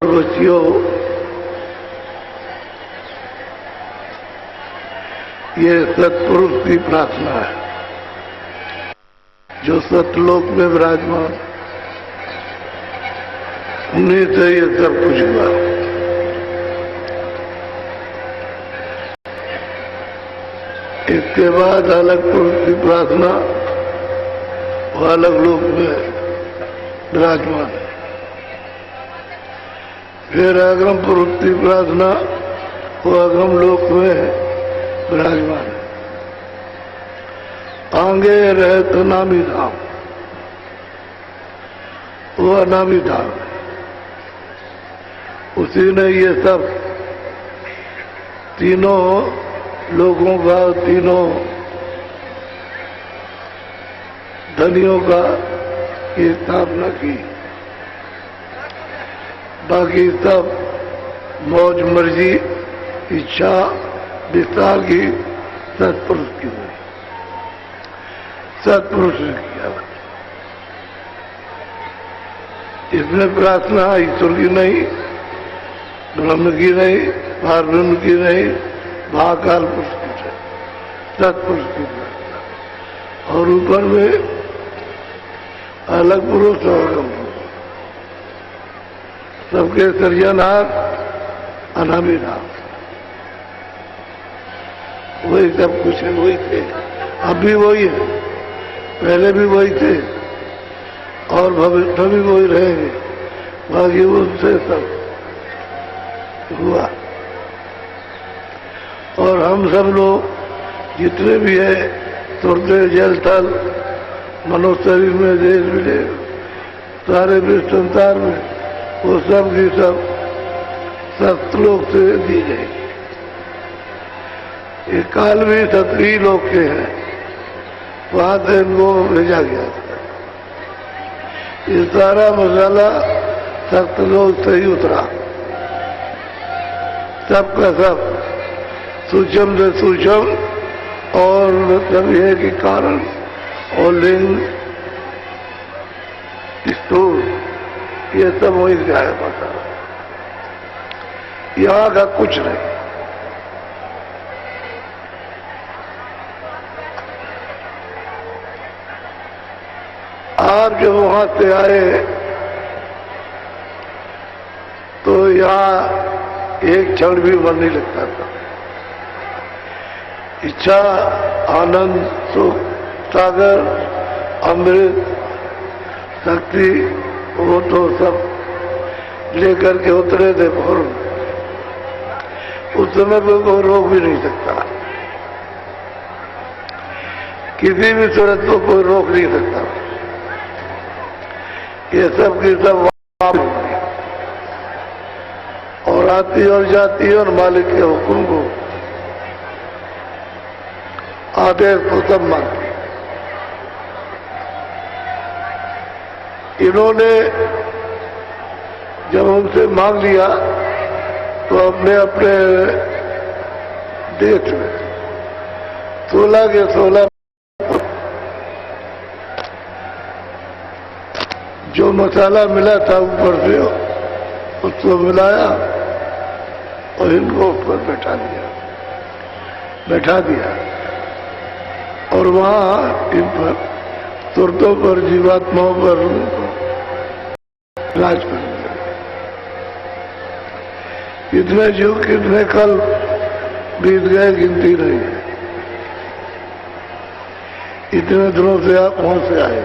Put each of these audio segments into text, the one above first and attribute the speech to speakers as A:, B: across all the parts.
A: बच्चियों, ये सत्पुरुष की प्रार्थना है जो सतलोक में विराजमान, उन्हीं से ये सब कुछ हुआ। इसके बाद अलग पुरुष की प्रार्थना वो अलग लोक में विराजमान है। फिर अग्रम पुरुष की प्रार्थना वो अग्रम लोक में विराजमान है। आगे रहे तो नामी धाम, वो अनामी धाम है। उसी ने ये सब तीनों लोगों का, तीनों धनियों का ये स्थापना की। बाकी सब मौज मर्जी, इच्छा विस्तार की सत्पुरुष की हुई, सत्पुरुष ने किया। इसमें प्रार्थना ईश्वर की नहीं, ब्रह्म की नहीं, पारब्रह्म की नहीं, महाकाल पुरुष की है, सत्पुरुष की प्रार्थना। और ऊपर में अलग पुरुष और अगम पुरुष, सबके सृजनहार अनामी नाम, वही सब कुछ है, वही थे, अब भी वही है, पहले भी वही थे और भविष्य भी वही रहेंगे। बाकी उनसे सब हुआ। और हम सब लोग जितने भी है, स्वर्ग जल थल मनुष्य शरीर में, देश विदेश, सारे विश्व संसार में, वो सब की सब सतलोक से दी जाएगी। ये काल भी सतरी लोक के हैं, वहां से इनको भेजा गया। ये सारा मसाला सतलोक से ही उतरा, सबका सब सूक्ष्म से सूक्ष्म, और मतलब यह कि कारण और लिंग स्थूल, ये सब वही से आया पता। यहाँ का कुछ नहीं। आप जब वहां से आए तो यहाँ एक क्षण भी मन नहीं लगता था। इच्छा, आनंद, सुख, सागर, अमृत, शक्ति, वो तो सब लेकर के उतरे थे फौरन। उस समय पे कोई रोक भी नहीं सकता, किसी भी सूरत को कोई रोक नहीं सकता। ये सब की सब और आती और जाती और मालिक के हुक्म को, आदेश को सब मानती। इन्होंने जब उनसे मांग लिया तो अपने अपने देश में 16 के 16 जो मसाला मिला था ऊपर से उसको मिलाया और इनको ऊपर बैठा दिया और वहां इन पर तुरतों पर, जीवात्माओं पर राज कर दिया। कितने युग, कितने कल बीत गए, गिनती नहीं है। इतने दिनों से आप वहां से आए।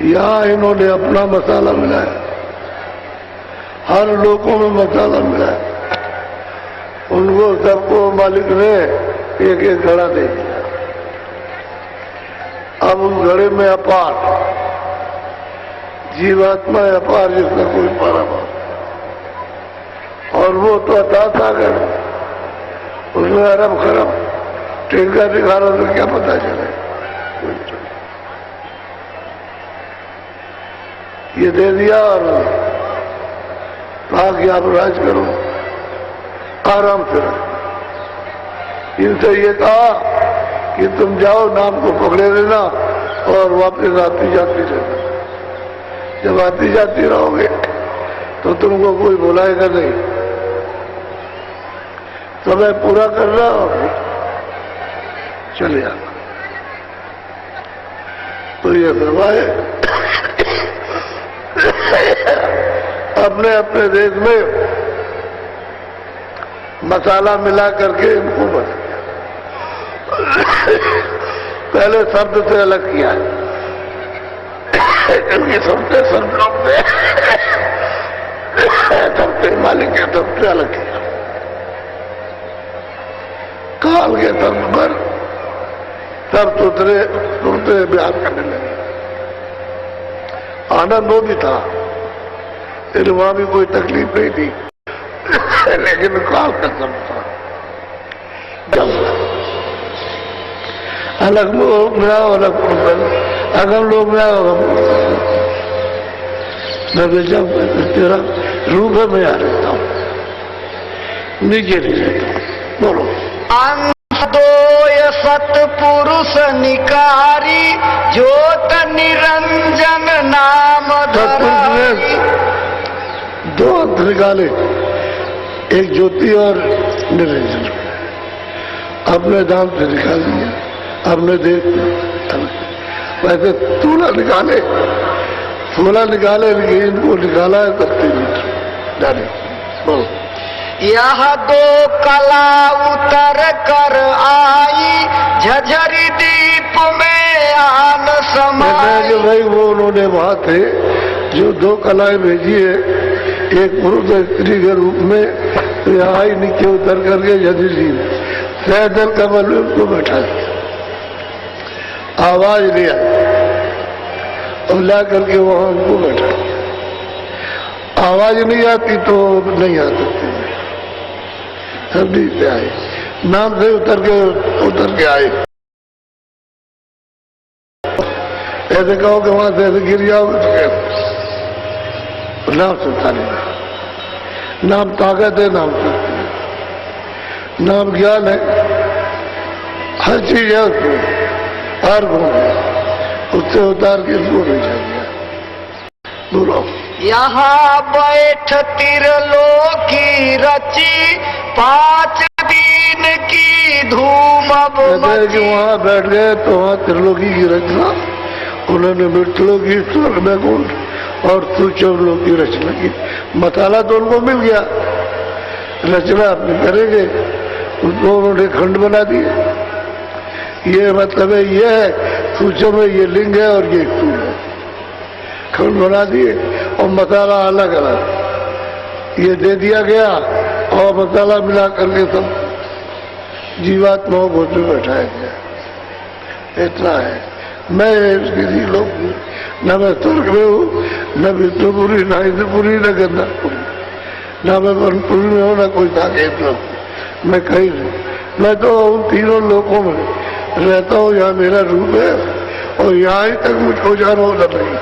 A: यहाँ इन्होंने अपना मसाला मिलाया, हर लोगों में मसाला मिलाया। उनको सबको मालिक ने एक एक घड़ा दे दिया। अब उस घड़े में अपार जीवात्मा है, अपार जिसका कोई पारावार, और वो तो अता गए, उसमें अरब खरब टेका दिखा रहा तो क्या पता चले। ये दे दिया और कहा कि आप राज करो, आराम से रहो। इनसे ये कहा कि तुम जाओ, नाम को पकड़े रहना और वापस आती जाती रहना। जब आती जाती रहोगे तो तुमको कोई बुलाएगा नहीं। समय पूरा करना और चले आना। तो ये फरमाए अपने अपने देश में मसाला मिला करके इनको बना दिया। पहले शब्द से अलग किया, क्योंकि सबसे सब लोग थे, सबसे मालिक के सबसे अलग किया। काल के तर्ज पर सब सुनते बयान करने लगे। आनंद वो भी था, फिर वहां भी कोई तकलीफ नहीं थी, लेकिन काल का सब था। जब अलग लोग मिला अलग अगम लोग मिला मैं जब तेरा रूप में आ रहता हूं, नीचे नहीं रहता हूं। बोलो
B: अंतोय सतपुरुष निकारी ज्योत निरंजन नाम धराई।
A: दो अंत निकाले, एक ज्योति और निरंजन। अपने दाम से निकाल दिया, अपने देश वैसे 16 निकाले, 16 निकाले, लेकिन इनको निकाला है 30 मीटर डाले। बोलो
B: यह दो कला उतर कर आई झझरी दीप में आन समाई।
A: भाई वो उन्होंने वहां थे जो 2 कलाएं भेजी है, एक पुरुष स्त्री के रूप में, तो यहाँ ही नीचे उतर करके झझरी सैदल कमल में उसको बैठा दिया, आवाज लिया और ला करके वहां उनको बैठा दिया। आवाज नहीं आती तो नहीं आ सकती, सब नीचे आए, नाम से उतर के आए। ऐसे कहो कि वहां से ऐसे गिर जाओ, नाम से उतारे। नाम ताकत है, नाम शक्ति है, नाम ज्ञान है, हर चीज है उसमें, हर गुण है, उससे उतार के इसको भेजा गया। बोलो
B: यहाँ बैठ त्रिलोकी रची 5 दिन की धूम
A: कि वहां बैठ गए तो वहां त्रिलोकी की रचना उन्होंने मृतलोकी स्वर्ग में गुण और सूचवलों की रचना की। मसाला तो उनको मिल गया, रचना अपने करेंगे, उसको उन्होंने खंड बना दिए। ये मतलब है, ये है सूचो में ये लिंग है और ये स्थूल है, खंड बना दिए और मसाला अलग अलग ये दे दिया गया और मसाला मिला करके सब जीवात्माओं को बैठाया गया। इतना है। मैं किसी लोग न मैं स्वर्ग में हूँ, न विष्णुपुरी, न इंद्रपुरी, न गंधापुरी, न मैं वनपुरी में हूँ, न कोई साकेत लोग। मैं कहीं नहीं, मैं तो उन तीनों लोगों में रहता हूँ। यहाँ मेरा रूप है और यहाँ ही तक मुझको जाना होता नहीं।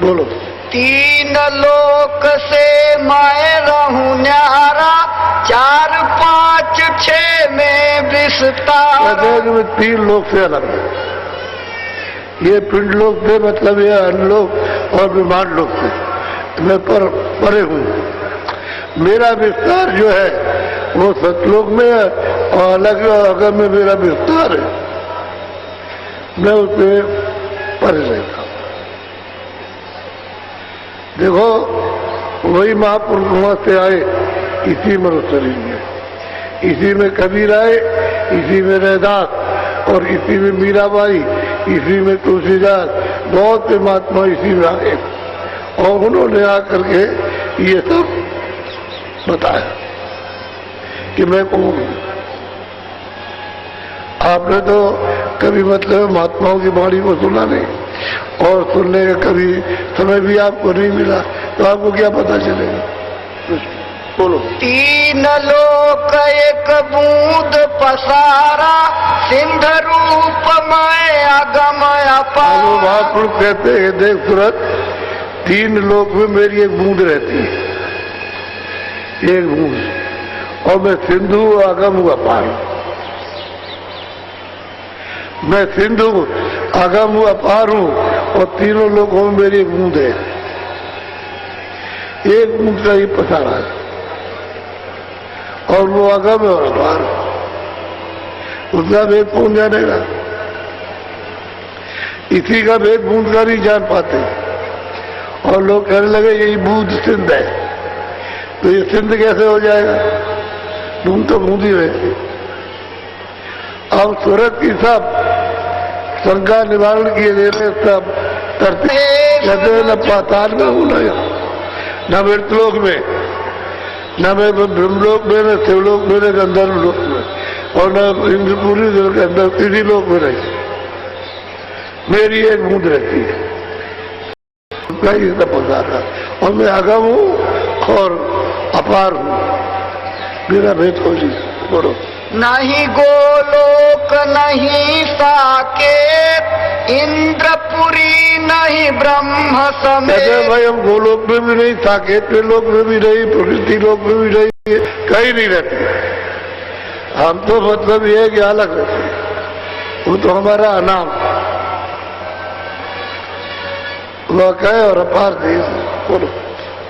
A: बोलो
B: 3 लोक से मैं रहूं न्यारा, 4 5 6 में विस्तार।
A: 3 लोक से अलग है। ये पिंड लोक थे, मतलब ये अनलोक और विमान लोक थे। मैं परे हूँ। मेरा विस्तार जो है वो सतलोक में है और अलग अगर में मेरा विस्तार है, मैं उससे परे रहता हूँ। देखो वही महापुरुष वहां से आए इसी मनुष्य शरीर में, इसी में कबीर आए, इसी में रैदास और इसी में मीराबाई, इसी में तुलसीदास, बहुत से महात्मा इसी में आए और उन्होंने आकर के ये सब बताया कि मैं कौन हूं। आपने तो कभी मतलब महात्माओं की वाणी को सुना नहीं और सुनने का कभी समय भी आपको नहीं मिला, तो आपको क्या पता चलेगा। बोलो
B: 3 लोक एक बूंद पसारा, सिंध रूप में अगम अपार।
A: महापुरुष कहते हैं देख सूरत, 3 लोक में मेरी एक बूंद रहती है, एक बूंद, और मैं सिंधु अगम अपार हूं। मैं सिंधु अगम अपार हूं और तीनों लोगों में मेरी एक बूंद है, एक बूंद का ही पसारा है, और वो अगम है और अपार, उसका भेद कौन जानेगा? इसी का भेद बूंद का नहीं जान पाते। और लोग कहने लगे यही बूंद सिंध है, तो ये सिंध कैसे हो जाएगा? बूंद तो बूंद ही रहती। अब सूरत की सब शंका निवारण किए देते सब करते कहते न पाताल में हूं, न मृतलोक में, न मैं ब्रह्मलोक में, न शिवलोक में, न गंधर्व लोक में, और न इंद्रपुरी के अंदर किसी लोक में नहीं। मेरी एक बूंद रहती है, उसका ही सब पसारा, और मैं अगम हूं और अपार हूं, मेरा भेद हो जी। बोलो।
B: नहीं गोलोक नहीं साकेत, इंद्रपुरी नहीं ब्रह्म समेत।
A: भाई हम गोलोक में भी नहीं, साकेत के लोक में भी नहीं, प्रकृति लोक में भी नहीं, कहीं नहीं रहते। हम तो मतलब ये है कि अलग रहते, वो तो हमारा अनाम लोक है और अपार देश। बोलो।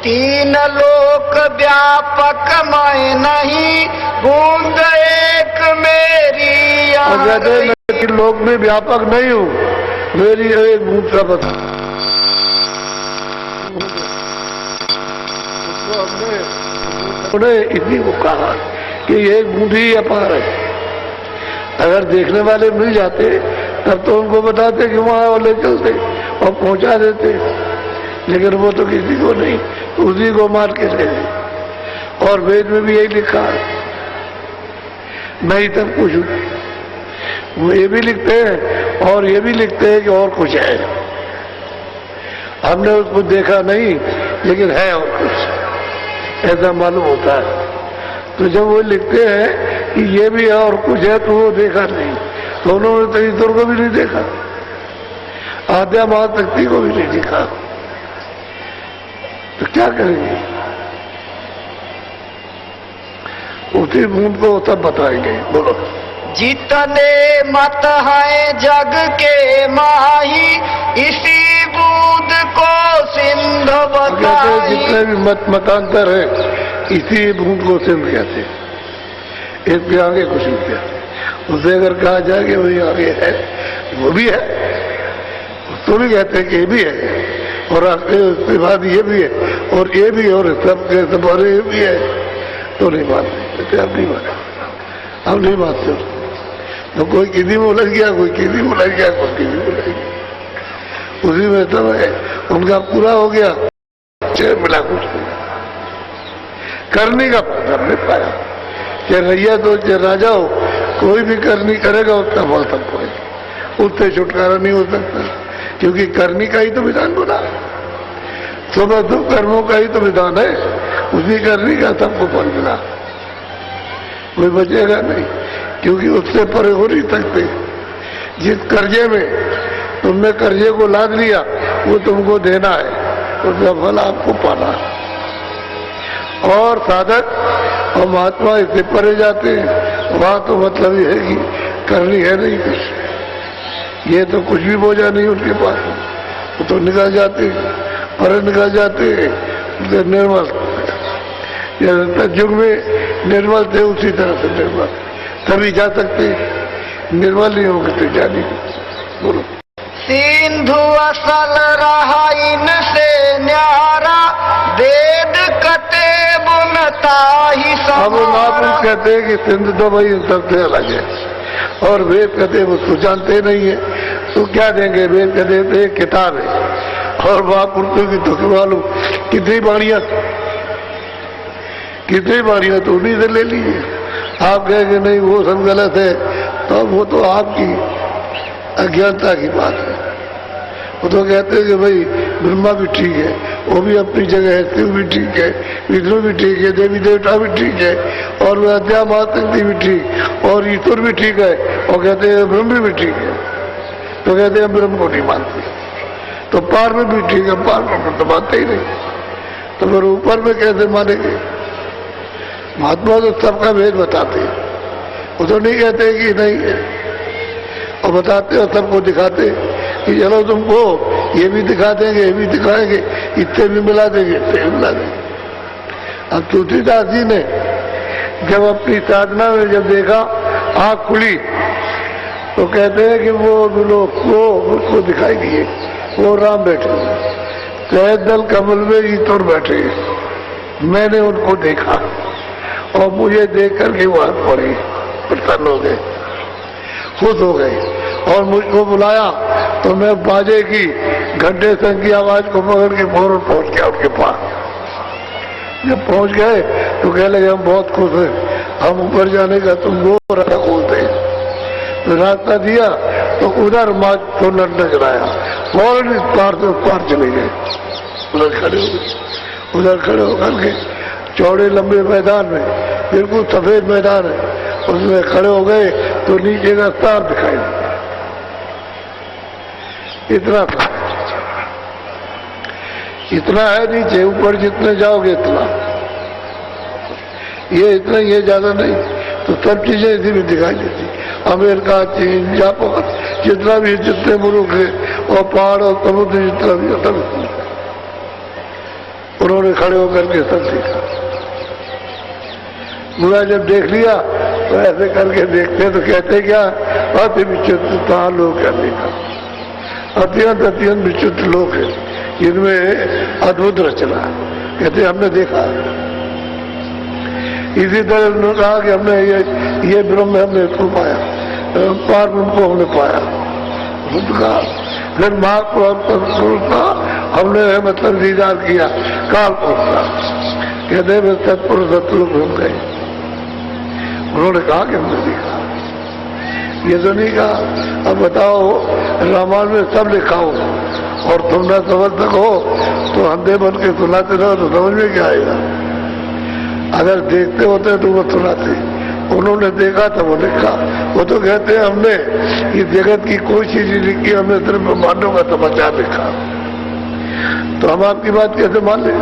B: तीन लोक व्यापक मैं नहीं, बूंद एक मेरी।
A: मैं तीन लोक में व्यापक नहीं हूँ, मेरी एक बूंद का बता। उन्होंने इसी को कहा कि एक बूंद ही अपार है। अगर देखने वाले मिल जाते तब तो उनको बताते कि वहां और ले चलते और पहुंचा देते, लेकिन वो तो किसी को नहीं, उसी को मार के ले गए। और वेद में भी यही लिखा है, नहीं तब कुछ नहीं। वो ये भी लिखते हैं और ये भी लिखते हैं कि और कुछ है, हमने उसको देखा नहीं लेकिन है और कुछ, ऐसा मालूम होता है। तो जब वो लिखते हैं कि ये भी है और कुछ है, तो वो देखा नहीं, तो उन्होंने तो ईश्वर को भी नहीं देखा, आद्या महाशक्ति को भी नहीं देखा, तो क्या करेंगे? उसी बूंद को सब बताएंगे। बोलो।
B: जितने मत हैं जग के माही, इसी बूंद को सिंध बताई।
A: जितने भी मतांतर है, इसी बूंद को सिंध कहते हैं। इसके आगे कुछ नहीं कहते। उसे अगर कहा जाए कि वही आगे है, वो भी है, तो भी कहते हैं कि ये भी है, और उसके बाद ये भी है, और ये भी, और सब के सब और ये भी है, तो नहीं मानते। अब नहीं मानते, अब नहीं मानते। तो कोई किसी में उलझ गया, कोई किसी में उलझ गया, कोई किसी में उलझ गया, उसी में सब है। उनका पूरा हो गया, मिला कुछ नहीं, करने का फल नहीं पाया। चाहे रैया तो चाहे राजा हो, कोई भी करनी करेगा उसका फल सबको है, उससे छुटकारा नहीं हो सकता, क्योंकि करनी का ही तो विधान बना, सुबह तो कर्मों का ही तो विधान है, उसी करनी का सबको फल मिला, कोई बचेगा नहीं, क्योंकि उससे परे हो नहीं सकते। जिस कर्जे में तुमने कर्जे को लाद लिया, वो तुमको देना है, उसका फल आपको पाना है। और साधक और महात्मा इससे परे जाते हैं, वहां तो मतलब ये है कि करनी है नहीं कुछ, ये तो कुछ भी बोझा नहीं उनके पास, वो तो निकल जाते, परे निकल जाते, निर्मल। युग में निर्मल थे, उसी तरह से निर्मल तभी जा सकते, निर्मल नहीं होंगे तो जा नहीं। बोलो।
B: सिंधु असल रहा इनसे न्यारा, वेद कते बुनता ही
A: अब महापुरुष कहते हैं कि सिंध तो भाई सबसे अलग है, और वेद कहते वो तो जानते नहीं है, तो क्या देंगे? वेद कहते थे किताब है, और महापुरुषों की तो मालूम कितनी बाणियां तो उन्हीं से ले लीजिए। आप कहेंगे नहीं वो सब गलत है, तो वो तो आपकी अज्ञानता की बात है। वो तो कहते हैं कि भाई ब्रह्मा भी ठीक है, वो भी अपनी जगह है, शिव भी ठीक है, विष्णु भी ठीक है, देवी देवता भी ठीक है, और अद्या महाशक्ति भी ठीक, और ईश्वर भी ठीक है, और कहते हैं ब्रह्म भी ठीक है, तो कहते हैं ब्रह्म को नहीं मानते, तो पार में भी ठीक है, पार में तो मानते ही नहीं, तो फिर ऊपर में कैसे मानेंगे? महात्मा तो सबका भेद बताते हैं, वो तो नहीं कहते कि नहीं है, और बताते और सबको दिखाते कि चलो तुमको ये भी दिखा देंगे, ये भी दिखाएंगे, इतने भी मिला देंगे, इतने भी मिला देंगे। अब तुलसीदास जी ने जब अपनी साधना में जब देखा, आंख खुली, तो कहते हैं कि वो लोग वो उसको दिखाई दिए, वो राम बैठे सहदल कमल में ईतुर बैठे। मैंने उनको देखा और मुझे देख करके वो हाथ पड़े, प्रसन्न हो गए, खुश हो गए और मुझको बुलाया। तो मैं बाजे की घंटे संग की आवाज को पकड़ के फौरन पहुंच गया उनके पास। जब पहुंच गए तो कह लगे हम बहुत खुश हैं, हम ऊपर जाने का तुम वो रास्ता खोलते हैं। तो रास्ता दिया तो उधर माँ को नजर आया, फौरन इस पार से उस पार चले गए। उधर खड़े हो गए, उधर खड़े होकर के चौड़े लंबे मैदान में, बिल्कुल सफेद मैदान है, उसमें खड़े हो गए तो नीचे का तार दिखाई दिया। इतना है नीचे, ऊपर जितने जाओगे इतना, ये इतना, ये ज्यादा नहीं। तो सब चीजें इसी में दिखाई देती, अमेरिका, चीन, जापान, जितना भी जितने मुल्क है और पहाड़ और समुद्र जितना भी, सब उन्होंने खड़े होकर के सब देखा। मुझे जब देख लिया तो ऐसे करके देखते तो कहते क्या, अति विचित्र लोग क्या देखा, अत्यंत अत्यंत विचित्र लोग हैं, इनमें अद्भुत रचना। कहते हमने देखा। इसी तरह उन्होंने कहा कि हमने ये ब्रह्म हमने इसको पाया, पार ब्रह्म को हमने पाया। कहा फिर महापुरुष का हमने मतलब दीदार किया, काल पुरुष का। कहते वे सतपुरुष सतलोक हम गए। उन्होंने कहा कि हमने देखा, ये तो नहीं कहा। अब बताओ, रामायण में सब लिखा हो और तुम ना समझ सको तो अंधे बन के सुनाते रहो तो समझ में क्या आएगा। अगर देखते होते तो वो सुनाते, उन्होंने देखा तो वो लिखा। वो तो कहते हैं हमने इस जगत की कोई चीज नहीं लिखी, हमने सिर्फ ब्रह्मांडों का समाचार लिखा। तो हम आपकी बात कैसे मान लें?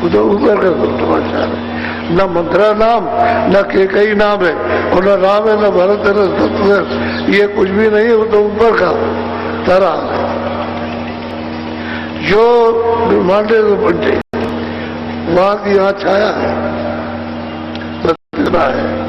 A: वो तो ऊपर का समाचार है, न मंत्रा नाम, न केकई नाम है, और न राम है, न भरत है, न शत्रुघ्न, ये कुछ भी नहीं है। वो तो ऊपर का तरह जो ब्रह्मांडे में बंटे, वहां की यहाँ छाया है, बस इतना है।